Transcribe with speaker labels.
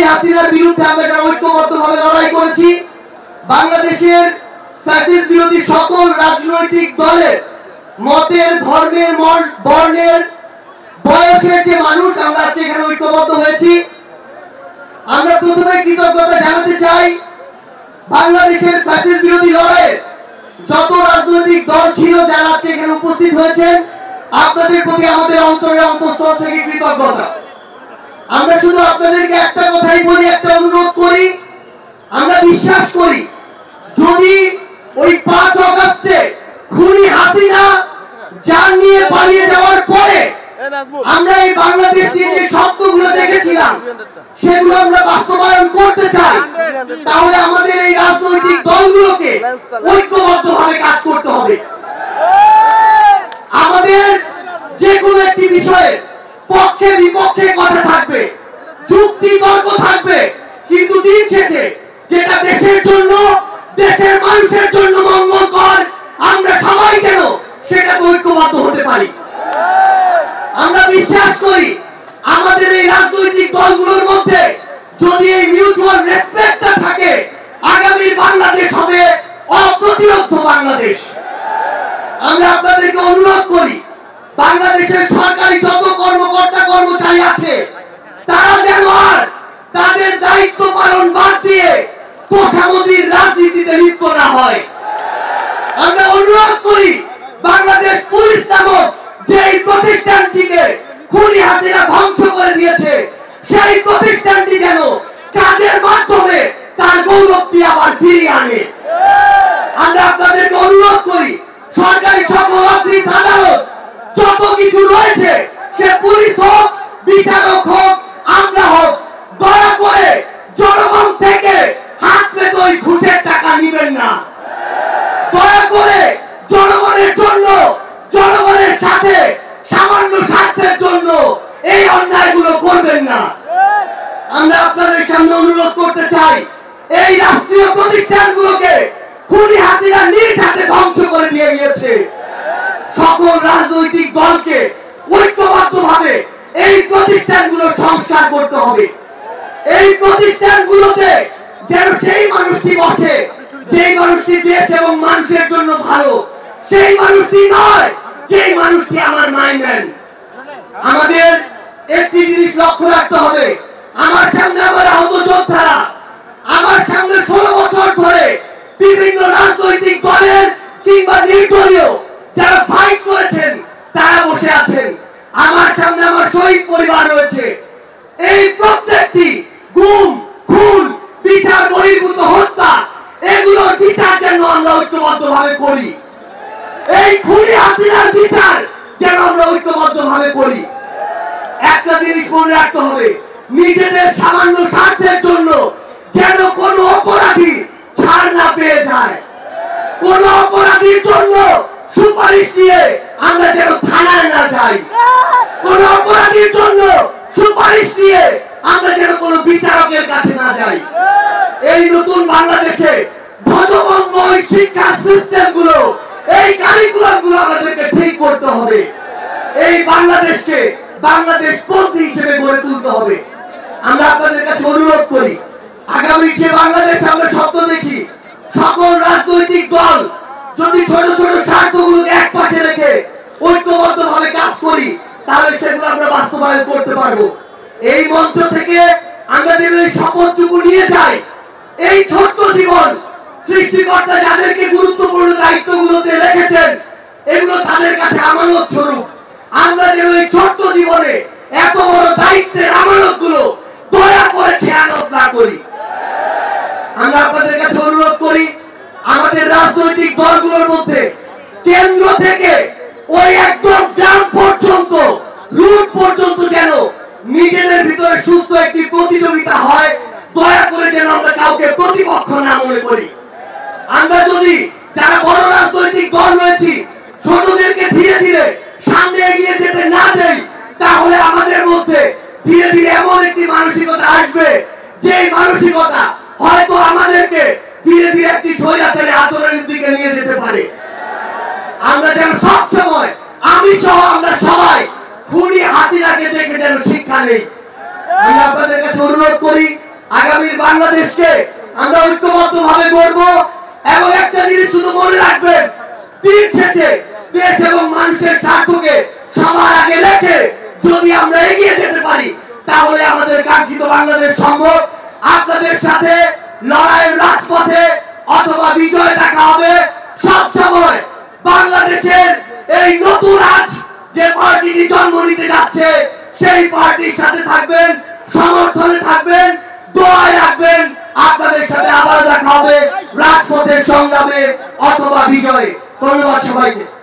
Speaker 1: হাসিনার বিরুদ্ধে আমরা যারা ঐক্যবদ্ধভাবে লড়াই করেছি, বাংলাদেশের ফ্যাসিস্ট বিরোধী সকল রাজনৈতিক দলের মতের, ধর্মের, বর্ণের, বয়সের যে মানুষ আমরা আজকে এখানে ঐক্যবদ্ধ হয়েছি, আমরা প্রথমে কৃতজ্ঞতা জানাতে চাই বাংলাদেশের ফ্যাসিস্ট বিরোধী লড়াইয়ে যত রাজনৈতিক দল ছিল যারা আজকে এখানে উপস্থিত হয়েছেন, আপনাদের প্রতি আমাদের অন্তরের অন্তঃস্থল থেকে কৃতজ্ঞতা। আমরা শুধু আপনাদেরকে একটা কথাই বলি, একটা অনুরোধ করি, আমরা বিশ্বাস করি যদি ওই 5 আগস্টে খুনি হাসিনা জান নিয়ে পালিয়ে যাওয়ার পরে আমরা এই বাংলাদেশ নিয়ে যে স্বপ্নগুলো দেখেছিলাম সেগুলো আমরা বাস্তবায়ন করতে চাই, তাহলে আমাদের এই রাজনৈতিক দলগুলোকে ঐক্যবদ্ধভাবে কাজ করতে হবে। আমাদের যে কোনো একটি বিষয়ে পক্ষে বিপক্ষে কথা থাকবে, যুক্তি তর্ক থাকবে, কিন্তু দিন শেষে যেটা দেশের জন্য, দেশের মানুষের জন্য মঙ্গলকর, আমরা সবাই যেন সেটা ঐক্যবদ্ধ হতে পারি। আমরা বিশ্বাস করি আমাদের এই রাজনৈতিক দলগুলোর মধ্যে যদি এই মিউচুয়াল রেসপেক্টটা থাকে, আগামী বাংলাদেশ হবে অপ্রতিরোধ্য বাংলাদেশ। আমরা আপনাদেরকে অনুরোধ করি বাংলাদেশের সরকারি যত কর্মকর্তা কর্মচারী আছে তারা যেন আর তাদের দায়িত্ব পালন বাদ দিয়ে তোষামোদীর রাজনীতিতে লিপ্ত না হয়। আমরা অনুরোধ করি বাংলাদেশ পুলিশ নামক যে প্রতিষ্ঠানটিকে খুনি হাসিনা ধ্বংস করে দিয়েছে, সেই প্রতিষ্ঠানটি যেন কাজের মাধ্যমে তার গৌরবটি আবার ফিরিয়ে আনে। আমরা আপনাদেরকে অনুরোধ করি সরকারি সকল অফিস আদালত যত কিছু রয়েছে, সে পুলিশ হোক, বিচারক হোক, আমরা হোক, দয়া করে জনগণ থেকে হাত পেতে ওই ঘুষের টাকা নেবেন না। দয়া করে জনগণের জন্য, জনগণের সাথে সামান্য স্বার্থের জন্য এই অন্যায়গুলো করবেন না। আমরা আপনাদের সামনে অনুরোধ করতে চাই এই রাষ্ট্রীয় প্রতিষ্ঠানগুলোকে খুনি হাসিনা নিজ হাতে ধ্বংস করে দিয়ে গিয়েছে। সকল রাজনৈতিক দলকে ঐক্যবদ্ধভাবে এই প্রতিষ্ঠানগুলোর সংস্কার করতে হবে। এই প্রতিষ্ঠানগুলোতে যেন সেই মানুষটি বসে যেই মানুষটি দেশ এবং মানুষের জন্য ভালো, সেই মানুষটি নয় যেই মানুষটি আমার মাইন্ড নেন। আমাদের একটি জিনিস লক্ষ্য রাখতে হবে, আমার সামনে আমার আহত যোদ্ধারা, আমার সামনে 16 বছর ধরে বিভিন্ন রাজনৈতিক দলের কিংবা নির্দলীয় যারা ফাইট করেছেন তারা বসে আছেন। আমার সামনে আমার শহীদ পরিবার রয়েছে। এই প্রত্যেকটি গুম, খুন, বিচার বহির্ভূত হত্যা, এগুলোর বিচার যেন আমরা ঐক্যবদ্ধভাবে করি। এই খুনি হাসিনার বিচার যেন আমরা ঐক্যবদ্ধভাবে করি। একটা জিনিস মনে রাখতে হবে, নিজেদের সামান্য স্বার্থের জন্য যেন কোনো অপরাধী ছাড় না পেয়ে যায়। কোন অপরাধীর জন্য সুপারিশ নিয়ে আমরা যেন থানায় না যাই। কোন অপরাধীর জন্য সুপারিশ নিয়ে আমরা যেন কোনো বিচারকের কাছে না যাই। এই নতুন বাংলাদেশে ধ্বজভঙ্গ শিক্ষা সিস্টেম গুলো, এই কারিকুলাম গুলো আমাদেরকে ঠিক করতে হবে। এই বাংলাদেশকে বাংলাদেশ পন্থী হিসেবে গড়ে তুলতে হবে। আমরা আপনাদের কাছে অনুরোধ করি আগামী যে বাংলাদেশ আমরা স্বপ্ন দেখি, সকল রাজনৈতিক দল যদি ছোট ছোট স্বার্থগুলোকে এক পাশে রেখে ঐক্যবদ্ধভাবে কাজ করি, তাহলে সেগুলো আমরা বাস্তবায়ন করতে পারবো। এই মঞ্চ থেকে আমরা যেন এই শপথটুকু নিয়ে যাই, এই ছোট্ট জীবন সৃষ্টিকর্তা যাদেরকে গুরুত্বপূর্ণ দায়িত্বগুলোতে রেখেছেন, এগুলো তাদের কাছে আমানত স্বরূপ। আমরা যেন এই ছোট্ট জীবনে এত বড় দায়িত্বের আমানত গুলো দয়া করে খেয়ানত না করি। আমরা আপনাদের কাছে অনুরোধ করি আমাদের রাজনৈতিক দলগুলোর মধ্যে কেন্দ্র থেকে ওই একদম গ্রাম পর্যন্ত, রুট পর্যন্ত যেন নিজেদের ভিতরে সুস্থ একটি প্রতিযোগিতা হয়। দয়া করে যেন আমরা কাউকে প্রতিপক্ষ না মনে করি। আমরা যদি যারা বড় রাজনৈতিক দল রয়েছি ছোটদেরকে ধীরে ধীরে সামনে এগিয়ে যেতে না দেই, তাহলে আমাদের মধ্যে ধীরে ধীরে এমন একটি মানসিকতা আসবে যে মানসিকতা হয়তো আমাদেরকে ধীরে ধীরে একটি স্বৈরাচারী আচরণের দিকে নিয়ে যেতে পারে। আমরা যেন সবসময়, আমি সহ আমরা সবাই খুনি হাসিনাকে দেখে যেন শিক্ষা নেই। আমি আপনাদের কাছে অনুরোধ করি আগামী বাংলাদেশকে আমরা ঐক্যবদ্ধভাবে গড়ব। এবং একটা জিনিস শুধু মনে রাখবেন, দিন শেষে দেশ এবং মানুষের স্বার্থকে সবার আগে রেখে যদি আমরা এগিয়ে যেতে পারি, তাহলে আমাদের কাঙ্ক্ষিত বাংলাদেশ সম্ভব। আপনাদের সাথে লড়াইয়ের রাজপথে অথবা বিজয় দেখা হবে সব সময়। বাংলাদেশের এই নতুন আজ যে পার্টিটি জন্ম নিতে যাচ্ছে, সেই পার্টির সাথে থাকবেন, সমর্থনে থাকবেন, দোয়ায় রাখবেন। আপনাদের সাথে আবার দেখা হবে রাজপথের সংগ্রামে অথবা বিজয়ে। ধন্যবাদ সবাইকে।